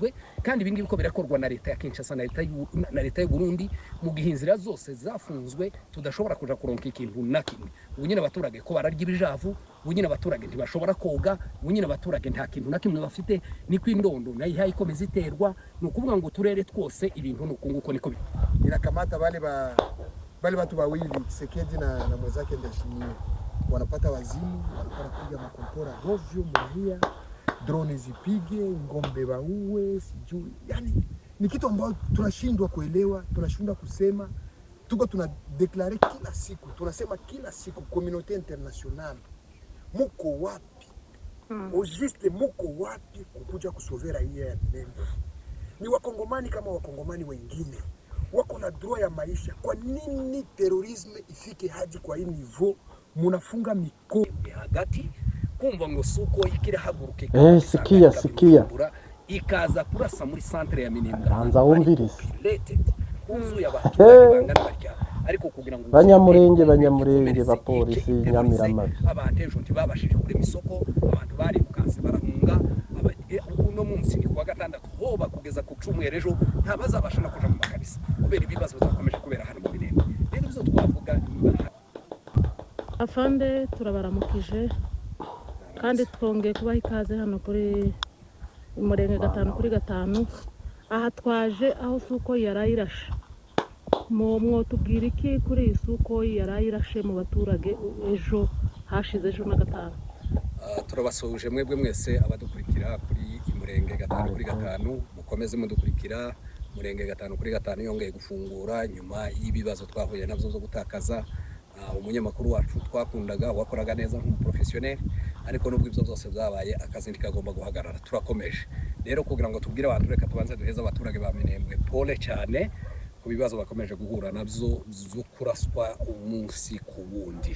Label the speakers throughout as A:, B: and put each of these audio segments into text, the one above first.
A: zafunzwe kandi ibingi biko birakorwa na leta ya Kinshasa na leta y'u Burundi mu gihe inzira zose zafunzwe tudashobora kuja kuronka ikintu na kimwe. Ubunyine abaturage ko bararya ibijavu, ubunyine abaturage ntibashobora koga, ubunyine abaturage nta kintu na kimwe bafite, ni kwindondo nayo ikomeza iterwa. No kuvuga ngo turere twose ibintu nukunguko niko
B: inakamata bale watu wawili Sekedi na mwenzake Ndashimie wanapata wazimu, wanapata kuja makompora hovyo muria, drone zipige, ngombe waue, sijui. Yani ni kitu ambacho tunashindwa kuelewa, tunashindwa kusema. Tuko tunadeklare kila siku, tunasema kila siku communauté internationale muko wapi? Au juste muko wapi kukuja kusovera hii neno? Ni wakongomani kama wakongomani wengine. Wako na droit ya maisha. Kwa nini terorisme ifike hadi kwa hii niveau? Munafunga mikono hagati kumva ngo suko ikira haguruke
C: sikia
A: ikaza kurasa muri centre ya Minembwe
C: banza wumvirize
A: uzu y'abaturage bangana batya ariko kugira ngo
C: banyamurenge bapolisi Nyamiramabi
A: abantu ejo ntibabashije kuri misoko, abantu bari bukanse barahunga. Uno munsi ni kuwa gatandatu hoba kugeza ku cumwere ejo ntabazabasha no kuja mu makanisa kubera ibibazo bizakomeje kubera hano mu Minembwe. Rero bizo twavuga
D: afande turabaramukije kandi twongeye kubaha ikaze hano kuri Umurenge 5/5. Aha twaje aho suko yarayirashe mwo tubwira iki kuri isuko yarayirashe mu baturage ejo hashize ejo na gatanu?
A: Turabasuje mwebwe mwese abadukurikira kuri Umurenge 5/5, mukomeze mudukurikira. Umurenge 5/5 yongeye gufungura nyuma y'ibibazo twahuye navyo zo gutakaza umunyamakuru wacu twakundaga wakoraga neza nk'umuprofessionnel, ariko nubwo ibyo byose byabaye akazi ntikagomba guhagarara. Turakomeje rero kugira ngo tubwire abantu, reka tubanze duheza abaturage ba Minembwe pole cyane ku bibazo bakomeje guhura nabyo zo kuraswa umunsi ku wundi.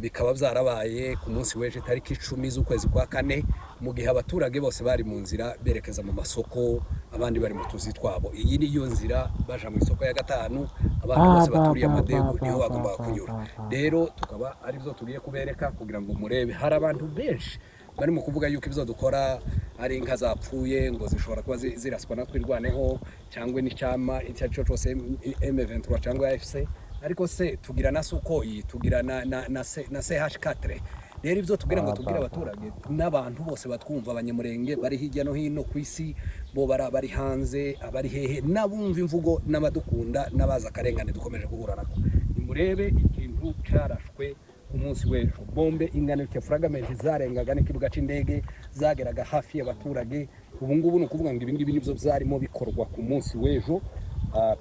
A: Bikaba byarabaye ku munsi w'ejo tariki 10 z'ukwezi kwa 4 mu gihe abaturage bose bari mu nzira berekeza mu masoko, abandi bari mu tuzi twabo. Iyi ni yo nzira baja mu isoko ya gatanu, abantu bose baturiye amadego niho bagomba kunyura. Rero tukaba ari byo tugiye kubereka kugira ngo murebe. Hari abantu benshi bari mu kuvuga yuko ibyo dukora ari inka zapfuye ngo zishobora kuba ziraswa na twirwaneho cyangwa n'icyama icyo cyose M23 cyangwa AFC, ariko se tugira na Sukoyi, tugira na CH4. Rero ibyo tugira ngo tubwire abaturage n'abantu bose batwumva, abanyamurenge bari hirya no hino ku isi, bo bari hanze, abari hehe, nabumva imvugo n'abadukunda n'abaza akarengane dukomeje guhura nako. Nimurebe ikintu cyarashwe umunsi w'ejo, bombe ingana fragment zarengaga n'ikibuga c'indege zageraga hafi y'abaturage. Ubu ngubu ni ukuvuga ngo ibingibi nibyo byarimo bikorwa ku munsi w'ejo.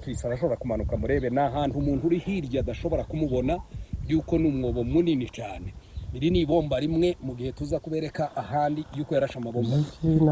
A: Twisa arashobora kumanuka murebe n'ahantu umuntu uri hirya adashobora kumubona yuko n'umwobo munini cyane. Iri ni bomba rimwe mu gihe tuza kubereka ahandi yuko yarasha amabomba.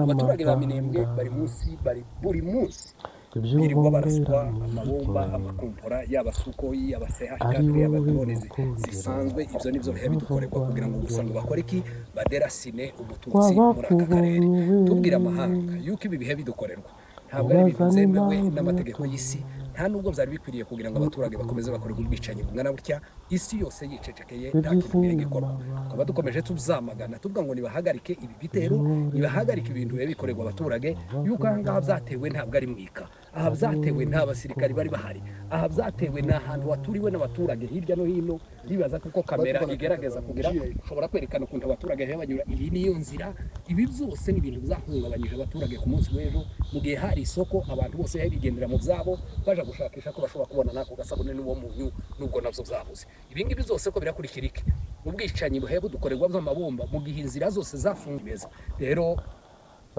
A: Abaturage ba Minembwe bari buri munsi birirwa baraswa amabomba, amakompora y'abasukoyi, y'abasehashi, y'abadrone zisanzwe. Ibyo nivyo bihe bidukorerwa kugira ngo gusa ngo bakore iki, baderasine umututsi muri aka karere. Tubwira amahanga yuko ibi bihe bidukorerwa ntabwo ari ibintu byemewe n'amategeko y'isi, nta nubwo byari bikwiriye kugira ngo abaturage bakomeze bakorerwa ubwicanyi bungana butya. Isi yose yicecekeye nta kintu gikorwa. Tukaba dukomeje tuzamagana tuvuga ngo nibahagarike ibi bitero, nibahagarike ibintu bikorerwa abaturage, yuko ahangaha byatewe ntabwo ari mwika, aha byatewe nta basirikari bari bahari, aha byatewe n'ahantu waturiwe n'abaturage hirya no hino. Bibaza kuko kamera igerageza kugira ushobora kwerekana ukuntu abaturage banyura. Iyi niyo nzira. Ibi byose ni ibintu byahungabanyije abaturage ku munsi w'ejo mu gihe hari isoko, abantu bose bigendera mu byabo baje gushakisha ko bashobora kubona nako gasabune n'uwo munyu, nubwo navyo byabuze. Ibi ngibi byose ko birakurikira iki, ubwicanyi buhe budukorerwa by'amabomba mu gihe inzira zose zafunzwe neza. Rero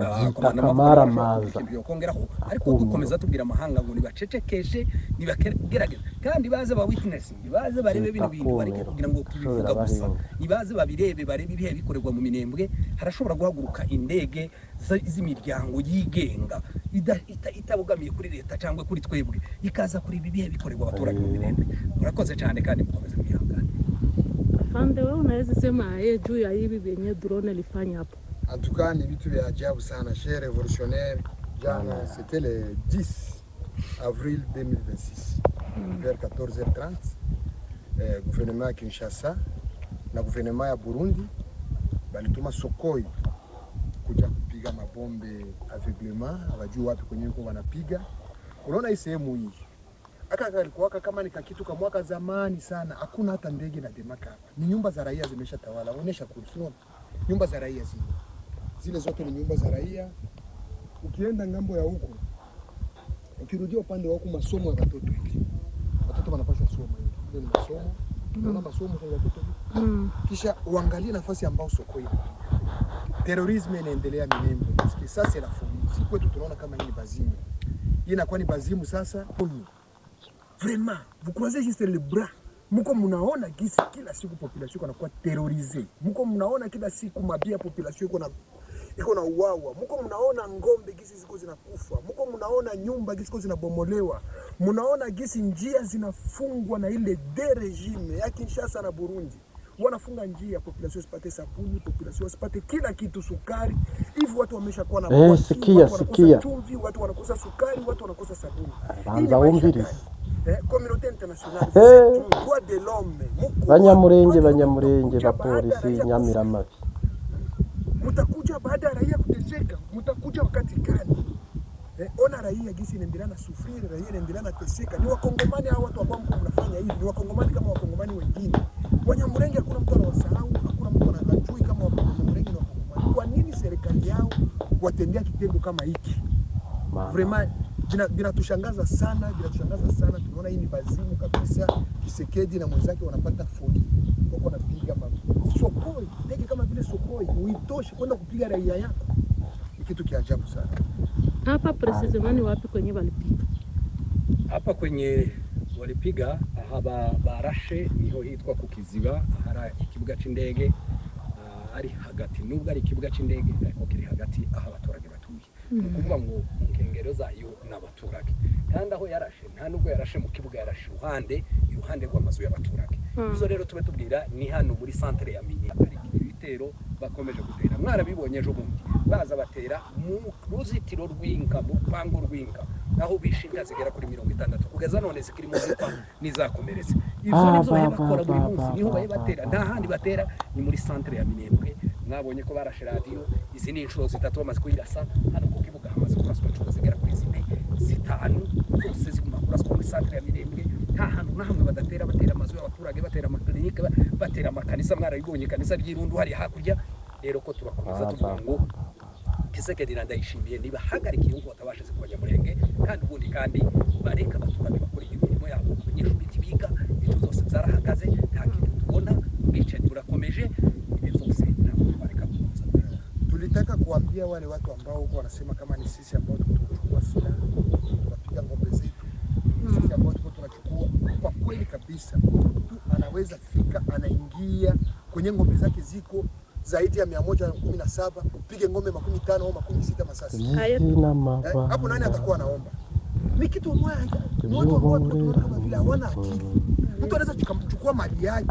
C: akamara maza
A: kongeraho, ariko dukomeza tubwira amahanga ngo nibacecekeshe, nibagerageza kandi baze ba witness, baze barebe bino bintu bareke kugira ngo tubivuga gusa, nibaze babirebe, barebe ibihe bikorerwa mu Minembwe. Harashobora guhaguruka indege z'imiryango yigenga itabugamiye kuri leta cyangwa kuri twebwe, ikaza kuri ibi bihe bikorerwa abaturage mu Minembwe. Murakoze cyane kandi mukomeze mwihangane.
D: Afande, wewe unaweza sema juu ya hivi venye drone lifanya hapo?
B: En tout cas, ni vitu vya ajabu sana, cher révolutionnaire. C'était le 10 avril 2026, vers 14h30. Gouvernement ya Kinshasa na gouvernement ya Burundi balituma Sukoyi kuja kupiga wanapiga mabombe aveuglement, hawajui wapi kwenye yuko wanapiga. Unaona hii sehemu hii aka kalikuwa kama ni kitu kama mwaka zamani sana, hakuna hata ndege na demaka hapa. Ni nyumba za raia zimeshatawala. Onesha kurusio nyumba za raia zile zote ni nyumba za raia. Ukienda ngambo ya huko, ukirudia upande wa huko, masomo ya watoto hivi, watoto wanapaswa soma hivi, ndio ni masomo. Unaona masomo kwa watoto hivi. Kisha uangalie nafasi ambao soko ina. Terrorisme inaendelea Minembwe. Sasa la polisi kwetu tunaona kama hii bazimu. Hii inakuwa ni bazimu sasa. Vraiment, vous croisez juste les bras. Muko mnaona gisi kila siku population inakuwa terrorisée. Muko mnaona kila siku mabia population iko na uwawa. Muko mnaona ngombe gisi ziko zinakufa. Muko mnaona nyumba gisi ziko zinabomolewa. Mnaona gisi njia zinafungwa na ile de regime ya Kinshasa na Burundi. Wanafunga njia, population sipate sabuni, population sipate kila kitu, sukari. Hivi watu wameshakuwa na
C: sikia
B: chumvi, watu wanakosa sukari, watu wanakosa sabuni.
C: Banza umvirize.
B: Communauté internationale, droit de l'homme.
C: Banyamurenge bapolisi Nyamiramabi.
B: Mutakuja baada ya raia kuteseka, mutakuja wakati gani? Ona raia gisi inaendelea na sufiri, raia inaendelea na teseka. Ni wakongomani hao watu ambao mnafanya hivi, ni wakongomani kama wakongomani wengine. Wanyamurenge hakuna mtu anawasahau, hakuna mtu anajui kama Wanyamurenge ni wakongomani. Kwa nini serikali yao watendea kitendo kama hiki? Vraiment binatushangaza sana, Tunaona hii ni bazimu kabisa. Kisekedi na mwenzake wanapata foli. Wako wanapiga sokoi, ndege kama vile sokoi, uitoshe kwenda kupiga raia yako. Ni kitu kiajabu sana.
D: Hapa precisement wapi kwenye walipiga?
A: Hapa kwenye walipiga haba barashe niho hitwa kukiziba, ahara ikibuga c'indege, ari hagati nubwo ari ikibuga c'indege ariko kiri hagati aho abaturage batuye. Nukuvuga ngo nkengero zayo n'abaturage. Kandi aho yarashe nta nubwo yarashe mu kibuga, yarashe iruhande rw'amazu y'abaturage. Izo rero tube tubwira ni hano muri centre ya Minembwe. Ari ibitero bakomeje gutera. Mwarabibonye ejo bundi baza batera mu ruzitiro rw'inka, mu rupango rw'inka, aho bishinga zigera kuri 60 kugeza none zikiri mu zikwa nizakomeretse. Ivyo nizo bakora buri munsi, niho batera, nta handi batera, ni muri centre ya Minembwe. Mwabonye ko barashe radio, izi ni inshuro 3 bamaze kuyirasa hano ku kibuga, hamaze kuraswa inshuro zigera kuri 5 zose ziguma kuraswa muri centre ya Minembwe. Nta hantu na hamwe badatera, batera amazu y'abaturage, batera amakilinike, batera amakanisa. Mwarabibonye kanisa ry'Irundu hari hakurya. Rero ko turakomeza tuvuga ngo Kisekedi Ndayishimiye niba hagarikiye uko batabashije ku Banyamurenge, kandi ubundi kandi bareka abaturage bakora imirimo yabo. Abanyeshuri kibiga ibyo zose zarahagaze, nta kintu tubona, ubwicanyi burakomeje, ibyo zose ntabwo bareka kuza.
B: Tulitaka kuambia wale watu ambao wanasema kama ni sisi ambao tunachukua silaha, tunapiga ngombe zetu, sisi ambao tunachukua. Kwa kweli kabisa, mtu anaweza fika anaingia kwenye ngombe zake ziko zaidi ya 117, upige ngombe 15 au 16 masasi. Hapo nani atakuwa anaomba? Ni kitu moja. Watu ambao tunaona kama vile hawana akili. Mtu anaweza kuchukua mali yake,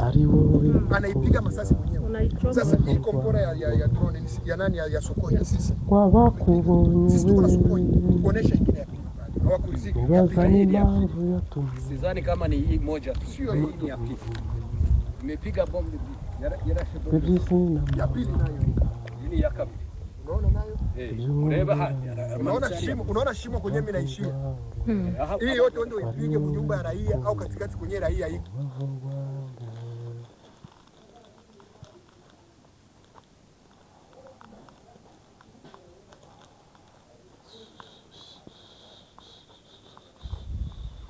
B: anaipiga masasi mwenyewe. Sasa hii kompora ya drone ya nani ya sokoni ya sisi. Sisi tuko na sokoni. Kuonesha ingine ya pili. Hawakurizika.
A: Sidhani kama ni hii moja tu. Sio hii ya pili. Imepiga bomu ya pili nayo. Hii ya kabili. Unaona nayo? Ureba hadi.
B: Unaona shimo kwenye mimi naishia. Hii yote ndio ipige nyumba ya raia au katikati kwenye raia hii.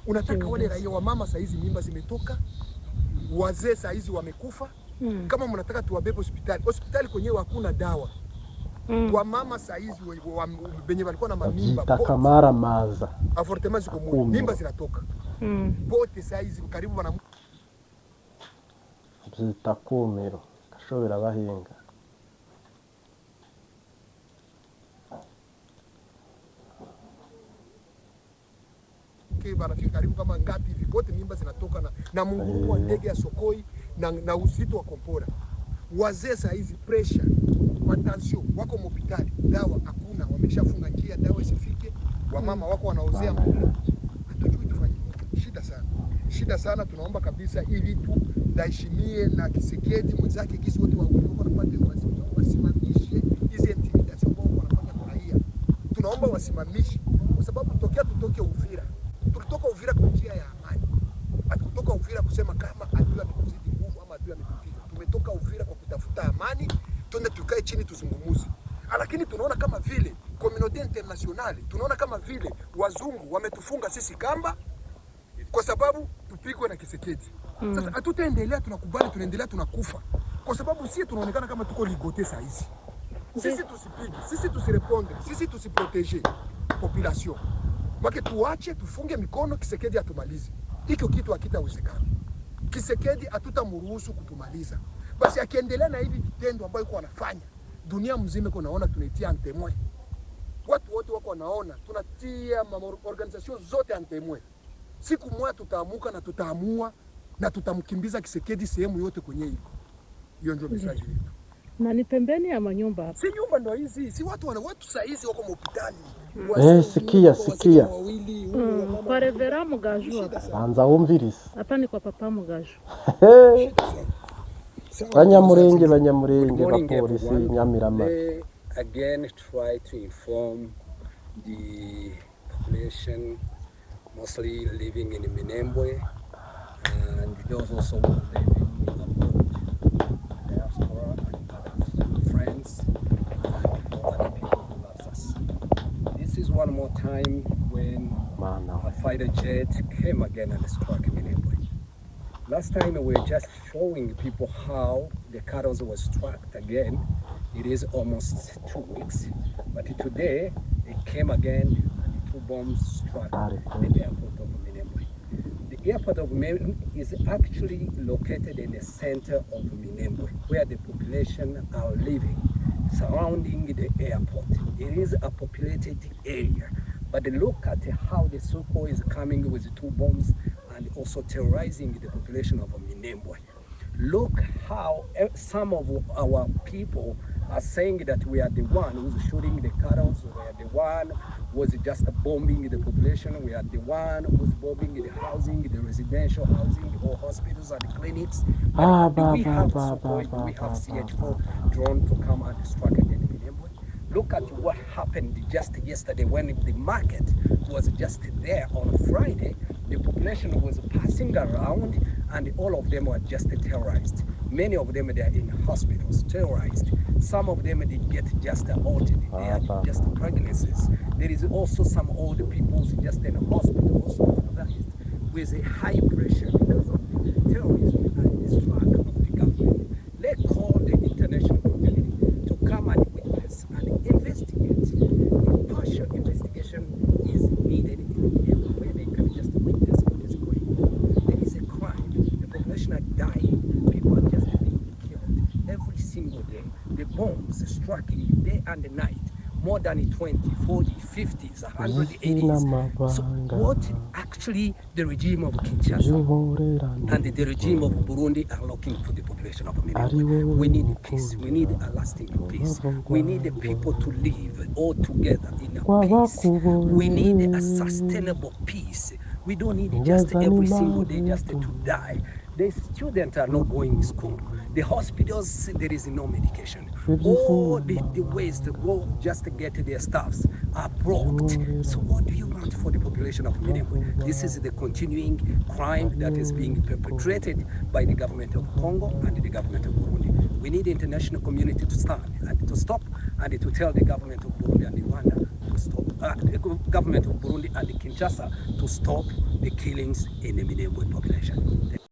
B: Unataka wale raia wa mama saizi mimba zimetoka, wazee saizi wamekufa. Kama mnataka tuwabebe hospitali kwenyewe hakuna dawa. Kwa mama saizi benye walikuwa na mamimba
C: Takamara maza
B: avortement ziko mwili, mimba zinatoka bote saizi karibu bana
C: zitakumiro kashobera bahinga.
B: Wanafika karibu kama ngapi hivi, bote mimba zinatoka na mungurumo wa ndege ya sokoi na uzito wa kompora. Wazee saa hizi pressure, tension, wako hospitali, dawa hakuna, wameshafunga njia dawa isifike. Wamama wako wanaozea mwili, hatujui tufanye. Shida sana. Tunaomba kabisa hii vitu Ndayishimiye na Kisekedi mwenzake kisi wote wawili wanapata wasimamishe hizi intimidation ambao wanafanya tunaomba wasimamishe, kwa sababu tutoke Uvira, tulitoka Uvira kwa njia ya amani. Hatukutoka Uvira kusema kama adui ametuzidi nguvu ama adui ametupiga. Tumetoka Uvira kwa kutafuta amani, twende tukae chini tuzungumuze. Lakini tunaona kama vile community international, tunaona kama vile wazungu wametufunga sisi kamba kwa sababu tupigwe na Kisekedi. Sasa hatutaendelea, tunakubali, tunaendelea, tunakufa kwa sababu sisi tunaonekana kama tuko ligote saa hizi. Sisi tusipige, sisi tusireponde, sisi tusiprotege population. Mwake tuache, tufunge mikono, Kisekedi atumalize. Hiko kitu hakitawezekana. Kisekedi hatutamruhusu kutumaliza. Basi akiendelea na hivi vitendo ambayo yuko anafanya, dunia mzima iko naona, tunaitia antemwe. Watu wote wako wanaona, tunatia organization zote antemwe. Siku moja tutaamuka na tutaamua na tutamkimbiza Kisekedi sehemu yote kwenye iko. Hiyo ndio message yetu.
D: Na ni pembeni ya manyumba hapa.
B: Si nyumba ndo hizi, si watu saa hizi wako hospitali.
C: Sikia.
D: Kwa Revera Mugaju hapa.
C: Banza wumvirize.
D: Hapa ni kwa Papa Mugaju.
C: Banyamurenge bapolisi Nyamiramabi.
A: They again try to inform the population mostly living in Minembwe and those also living abroad, diaspora and others, friends and other people who love us. This is one more time when a fighter jet came again and struck Minembwe. Last time we were just showing people how the cattle was struck again. It is almost 2 weeks, but today it came again and 2 bombs struck the airport of Minembwe. The airport of Minembwe is actually located in the center of Minembwe, where the population are living, surrounding the airport. It is a populated area, but look at how the Sukhoi is coming with 2 bombs and also terrorizing the population of Minembwe. Look how some of our people are saying that we are the one who's shooting the cattle, we are the one who was just bombing the population, we are the one who's bombing the housing, the residential housing, or hospitals and clinics. We have Sukhoi, we have CH4 drone to come and strike again Minembwe. Look at what happened just yesterday when the market was just there on Friday. The population was passing around and all of them were just terrorized. Many of them they are in hospitals, terrorized. Some of them they get just aborted, they are just pregnancies. There is also some old people just in hospitals hospitalized with a high pressure because of terrorism and the strike of the government. Let's call the international community to come and witness and investigate. A partial investigation is needed in the area where they can just witness what is going on. There is a crime. The population are dying. People are just being killed every single day. The bombs striking day and night. More than 20, 40, 50s, 180s. So what actually the regime of Kinshasa and the regime of Burundi are looking for the population of Minembwe? We need peace. We need a lasting peace. We need the people to live all together in a peace. We need a sustainable peace. We don't need just every single day just to die. The students are not going to school. The hospitals, there is no medication. All the ways to go just to get their staffs are blocked. So what do you want for the population of Minembwe? This is the continuing crime that is being perpetrated by the government of Congo and the government of Burundi. We need the international community to stand and to stop and to tell the government of Burundi and Rwanda to stop, the government of Burundi and Kinshasa to stop the killings in the Minembwe population.